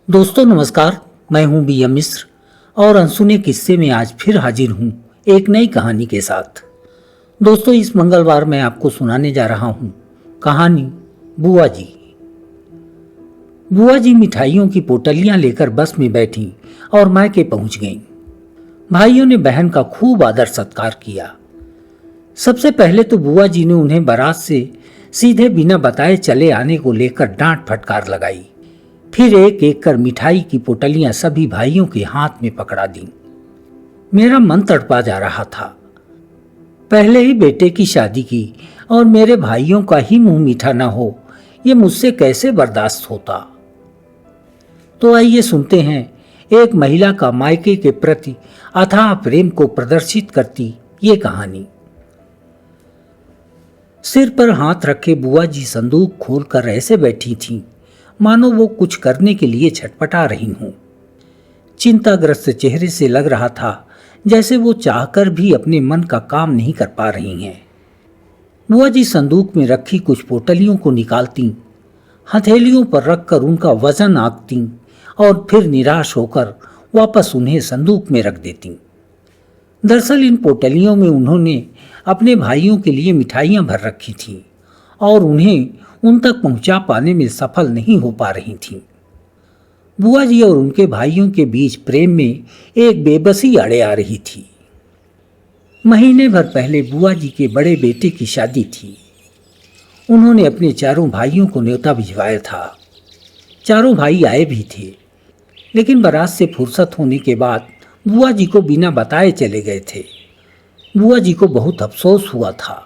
दोस्तों नमस्कार। मैं हूं बी.एम. मिश्र और अनसुने किस्से में आज फिर हाजिर हूं एक नई कहानी के साथ। दोस्तों इस मंगलवार मैं आपको सुनाने जा रहा हूं कहानी बुआ जी। बुआ जी मिठाइयों की पोटलियां लेकर बस में बैठी और मायके पहुंच गईं। भाइयों ने बहन का खूब आदर सत्कार किया। सबसे पहले तो बुआ जी ने उन्हें बारात से सीधे बिना बताए चले आने को लेकर डांट फटकार लगाई। फिर एक एक कर मिठाई की पोटलियां सभी भाइयों के हाथ में पकड़ा दी। मेरा मन तड़पा जा रहा था। पहले ही बेटे की शादी की और मेरे भाइयों का ही मुंह मीठा ना हो, ये मुझसे कैसे बर्दाश्त होता। तो आइए सुनते हैं एक महिला का मायके के प्रति अथाह प्रेम को प्रदर्शित करती ये कहानी। सिर पर हाथ रखे बुआ जी संदूक खोलकर ऐसे बैठी थीं मानो वो कुछ करने के लिए छटपटा रही हूं। चिंताग्रस्त चेहरे से लग रहा था जैसे वो चाहकर भी अपने मन का काम नहीं कर पा रही हैं। बुआ जी संदूक में रखी कुछ पोटलियों को निकालती, हथेलियों पर रखकर उनका वजन आंकती और फिर निराश होकर वापस उन्हें संदूक में रख देती। दरअसल इन पोटलियों में उन्होंने अपने भाइयों के लिए मिठाइयां भर रखी थीं और उन्हें उन तक पहुंचा पाने में सफल नहीं हो पा रही थीं। बुआ जी और उनके भाइयों के बीच प्रेम में एक बेबसी आड़े आ रही थी। महीने भर पहले बुआ जी के बड़े बेटे की शादी थी। उन्होंने अपने चारों भाइयों को न्योता भिजवाया था। चारों भाई आए भी थे, लेकिन बारात से फुर्सत होने के बाद बुआ जी को बिना बताए चले गए थे। बुआ जी को बहुत अफसोस हुआ था।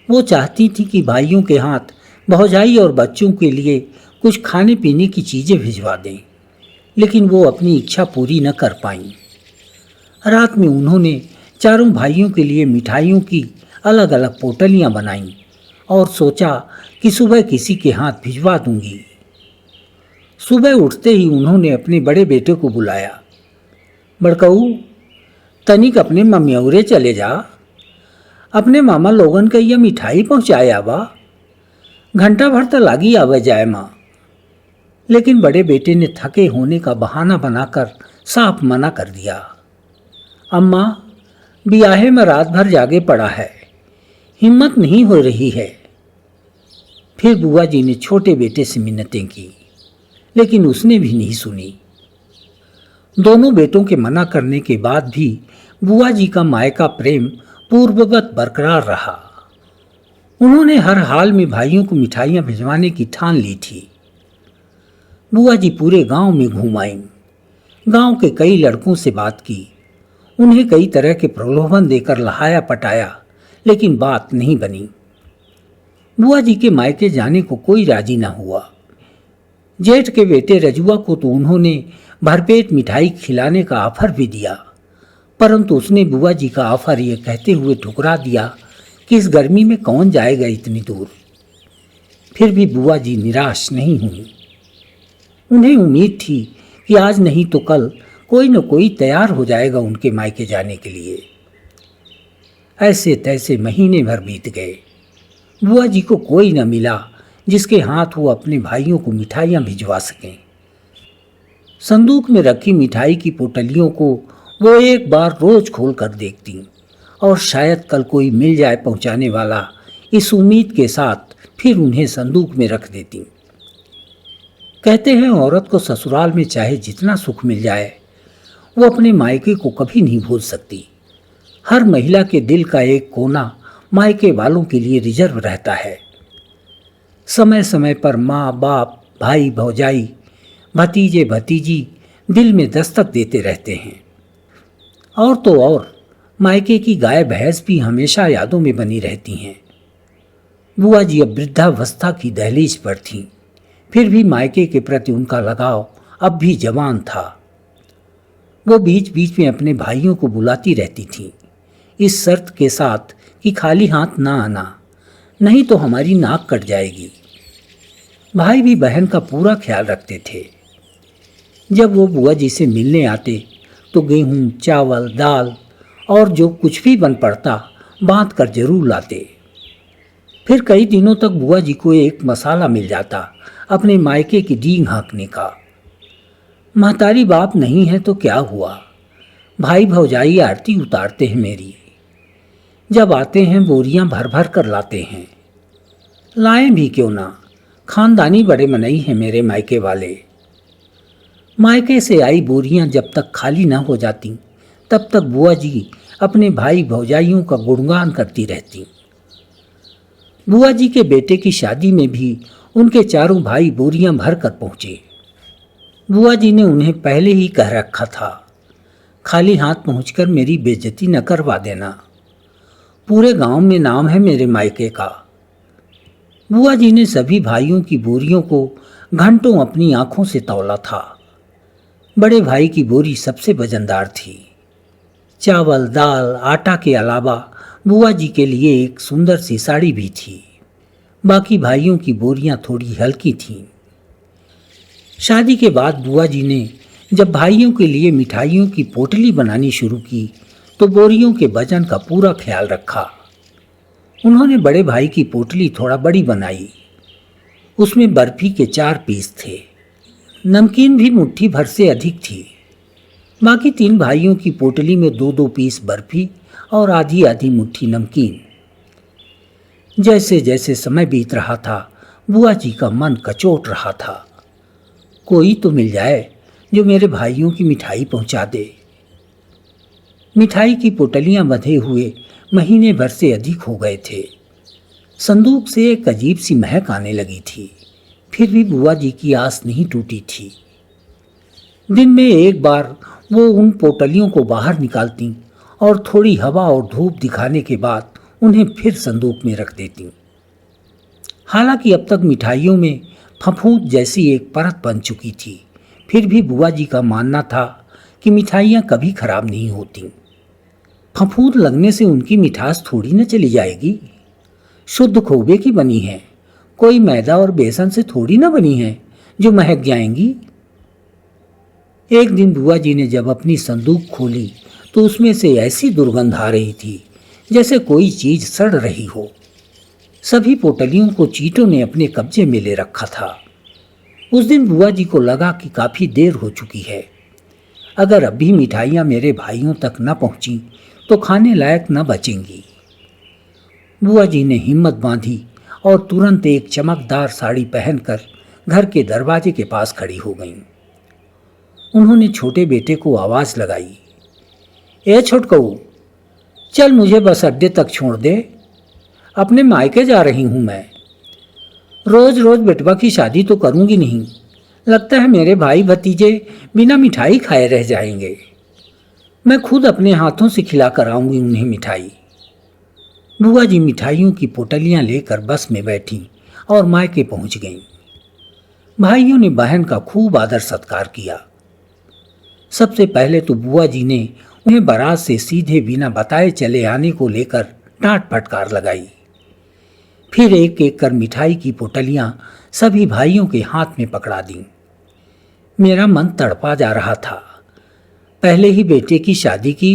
वो चाहती थी कि भाइयों के हाथ भौजाई और बच्चों के लिए कुछ खाने पीने की चीजें भिजवा दें, लेकिन वो अपनी इच्छा पूरी न कर पाईं। रात में उन्होंने चारों भाइयों के लिए मिठाइयों की अलग अलग पोटलियां बनाईं और सोचा कि सुबह किसी के हाथ भिजवा दूंगी। सुबह उठते ही उन्होंने अपने बड़े बेटे को बुलाया। बड़कऊ, तनिक अपने मम्मियौरे चले जा, अपने मामा लोगन के ये मिठाई पहुंचाया बा, घंटा भर तो लागी आवे जाए माँ। लेकिन बड़े बेटे ने थके होने का बहाना बनाकर साफ मना कर दिया। अम्मा, बियाहे में रात भर जागे पड़ा है, हिम्मत नहीं हो रही है। फिर बुआ जी ने छोटे बेटे से मिन्नतें की, लेकिन उसने भी नहीं सुनी। दोनों बेटों के मना करने के बाद भी बुआ जी का मायका प्रेम पूर्ववत बरकरार रहा। उन्होंने हर हाल में भाइयों को मिठाइयां भिजवाने की ठान ली थी। बुआ जी पूरे गांव में घूम आईं, गांव के कई लड़कों से बात की, उन्हें कई तरह के प्रलोभन देकर लहाया पटाया, लेकिन बात नहीं बनी। बुआ जी के मायके जाने को कोई राजी न हुआ। जेठ के बेटे रजुआ को तो उन्होंने भरपेट मिठाई खिलाने का ऑफर भी दिया, परंतु उसने बुआ जी का ऑफर ये कहते हुए ठुकरा दिया कि इस गर्मी में कौन जाएगा इतनी दूर। फिर भी बुआ जी निराश नहीं हुई। उन्हें उम्मीद थी कि आज नहीं तो कल कोई न कोई तैयार हो जाएगा उनके मायके जाने के लिए। ऐसे तैसे महीने भर बीत गए। बुआ जी को कोई न मिला जिसके हाथ वो अपने भाइयों को मिठाइयां भिजवा सकें। संदूक में रखी मिठाई की पोटलियों को वो एक बार रोज खोल कर देखती और शायद कल कोई मिल जाए पहुंचाने वाला, इस उम्मीद के साथ फिर उन्हें संदूक में रख देती। कहते हैं औरत को ससुराल में चाहे जितना सुख मिल जाए, वो अपने मायके को कभी नहीं भूल सकती। हर महिला के दिल का एक कोना मायके वालों के लिए रिजर्व रहता है। समय समय पर माँ बाप, भाई भौजाई, भतीजे भतीजी दिल में दस्तक देते रहते हैं। और तो और मायके की गाय भैंस भी हमेशा यादों में बनी रहती हैं। बुआ जी अब वृद्धावस्था की दहलीज पर थीं, फिर भी मायके के प्रति उनका लगाव अब भी जवान था। वो बीच बीच में अपने भाइयों को बुलाती रहती थीं, इस शर्त के साथ कि खाली हाथ ना आना, नहीं तो हमारी नाक कट जाएगी। भाई भी बहन का पूरा ख्याल रखते थे। जब वो बुआ जी से मिलने आते तो गेहूं, चावल, दाल और जो कुछ भी बन पड़ता बांध कर जरूर लाते। फिर कई दिनों तक बुआ जी को एक मसाला मिल जाता अपने मायके की डींग हाँकने का। महतारी बाप नहीं है तो क्या हुआ, भाई भौजाई आरती उतारते हैं मेरी। जब आते हैं बोरियां भर भर कर लाते हैं। लाएं भी क्यों ना, खानदानी बड़े मनई हैं मेरे मायके वाले। मायके से आई बोरियां जब तक खाली ना हो जाती तब तक बुआ जी अपने भाई भौजाइयों का गुणगान करती रहती। बुआ जी के बेटे की शादी में भी उनके चारों भाई बोरियां भर कर पहुंचे। बुआ जी ने उन्हें पहले ही कह रखा था, खाली हाथ पहुंचकर मेरी बेइज्जती न करवा देना, पूरे गांव में नाम है मेरे मायके का। बुआ जी ने सभी भाइयों की बोरियों को घंटों अपनी आंखों से तौला था। बड़े भाई की बोरी सबसे वजनदार थी। चावल, दाल, आटा के अलावा बुआ जी के लिए एक सुंदर सी साड़ी भी थी। बाकी भाइयों की बोरियां थोड़ी हल्की थीं। शादी के बाद बुआ जी ने जब भाइयों के लिए मिठाइयों की पोटली बनानी शुरू की तो बोरियों के वजन का पूरा ख्याल रखा। उन्होंने बड़े भाई की पोटली थोड़ा बड़ी बनाई। उसमें बर्फी के 4 पीस थे। नमकीन भी मुट्ठी भर से अधिक थी। बाकी 3 भाइयों की पोटली में 2-2 पीस बर्फी और आधी आधी मुट्ठी नमकीन। जैसे जैसे समय बीत रहा था बुआ जी का मन कचोट रहा था। कोई तो मिल जाए जो मेरे भाइयों की मिठाई पहुंचा दे। मिठाई की पोटलियां बंधे हुए महीने भर से अधिक हो गए थे। संदूक से एक अजीब सी महक आने लगी थी। फिर भी बुआ जी की आस नहीं टूटी थी। दिन में एक बार वो उन पोटलियों को बाहर निकालती और थोड़ी हवा और धूप दिखाने के बाद उन्हें फिर संदूक में रख देती। हालांकि अब तक मिठाइयों में फफूंद जैसी एक परत बन चुकी थी, फिर भी बुआ जी का मानना था कि मिठाइयाँ कभी खराब नहीं होती। फफूंद लगने से उनकी मिठास थोड़ी न चली जाएगी। शुद्ध खोबे की बनी है, कोई मैदा और बेसन से थोड़ी न बनी है जो महक जाएंगी। एक दिन बुआ जी ने जब अपनी संदूक खोली तो उसमें से ऐसी दुर्गंध आ रही थी जैसे कोई चीज सड़ रही हो। सभी पोटलियों को चींटों ने अपने कब्जे में ले रखा था। उस दिन बुआ जी को लगा कि काफी देर हो चुकी है। अगर अब भी मिठाइयाँ मेरे भाइयों तक न पहुंची तो खाने लायक न बचेंगी। बुआ जी ने हिम्मत बांधी और तुरंत एक चमकदार साड़ी पहनकर घर के दरवाजे के पास खड़ी हो गईं। उन्होंने छोटे बेटे को आवाज लगाई, ए छोटकऊ, चल मुझे बस अड्डे तक छोड़ दे, अपने मायके जा रही हूं मैं। रोज रोज बेटवा की शादी तो करूंगी नहीं, लगता है मेरे भाई भतीजे बिना मिठाई खाए रह जाएंगे। मैं खुद अपने हाथों से खिला कर आऊंगी उन्हें मिठाई। बुआ जी मिठाइयों की पोटलियां लेकर बस में बैठी और मायके पहुंच गईं। भाइयों ने बहन का खूब आदर सत्कार किया। सबसे पहले तो बुआ जी ने उन्हें बारात से सीधे बिना बताए चले आने को लेकर डांट फटकार लगाई। फिर एक एक कर मिठाई की पोटलियां सभी भाइयों के हाथ में पकड़ा दी। मेरा मन तड़पा जा रहा था। पहले ही बेटे की शादी की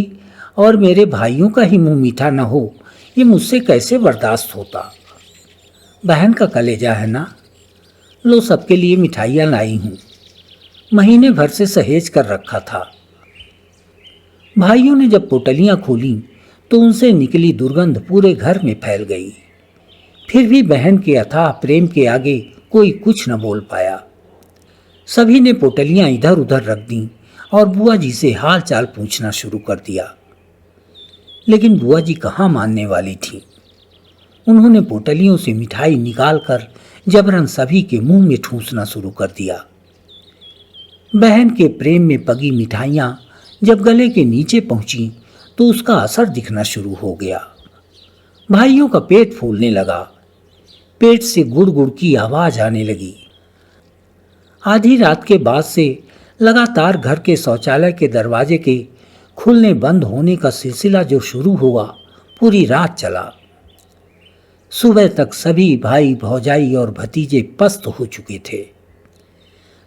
और मेरे भाइयों का ही मुंह मीठा न हो, ये मुझसे कैसे बर्दाश्त होता। बहन का कलेजा है ना, लो सबके लिए मिठाइयाँ लाई हूँ, महीने भर से सहेज कर रखा था। भाइयों ने जब पोटलियां खोली तो उनसे निकली दुर्गंध पूरे घर में फैल गई। फिर भी बहन के अथाह प्रेम के आगे कोई कुछ न बोल पाया। सभी ने पोटलियां इधर उधर रख दी और बुआ जी से हाल चाल पूछना शुरू कर दिया। लेकिन बुआ जी कहाँ मानने वाली थी। उन्होंने पोटलियों से मिठाई निकालकर जबरन सभी के मुंह में ठूंसना शुरू कर दिया। बहन के प्रेम में पगी मिठाइयाँ जब गले के नीचे पहुंची तो उसका असर दिखना शुरू हो गया। भाइयों का पेट फूलने लगा, पेट से गुड़ गुड़ की आवाज आने लगी। आधी रात के बाद से लगातार घर के शौचालय के दरवाजे के खुलने बंद होने का सिलसिला जो शुरू हुआ पूरी रात चला। सुबह तक सभी भाई भौजाई और भतीजे पस्त हो चुके थे।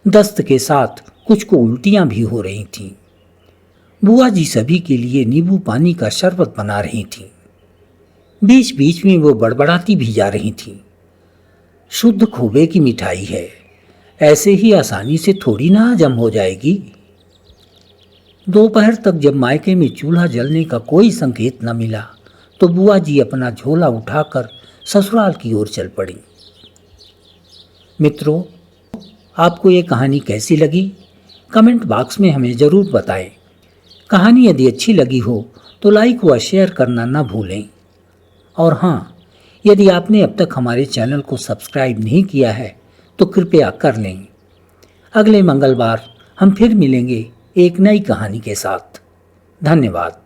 दस्त के साथ कुछ को उल्टियां भी हो रही थीं। बुआ जी सभी के लिए नींबू पानी का शरबत बना रही थीं। बीच बीच में वो बड़बड़ाती भी जा रही थीं। शुद्ध खोबे की मिठाई है, ऐसे ही आसानी से थोड़ी ना हजम हो जाएगी। दोपहर तक जब मायके में चूल्हा जलने का कोई संकेत न मिला तो बुआ जी अपना झोला उठाकर ससुराल की ओर चल पड़ी। मित्रों, आपको ये कहानी कैसी लगी? कमेंट बॉक्स में हमें ज़रूर बताएं। कहानी यदि अच्छी लगी हो तो लाइक व शेयर करना ना भूलें। और हाँ, यदि आपने अब तक हमारे चैनल को सब्सक्राइब नहीं किया है तो कृपया कर लें। अगले मंगलवार हम फिर मिलेंगे एक नई कहानी के साथ। धन्यवाद।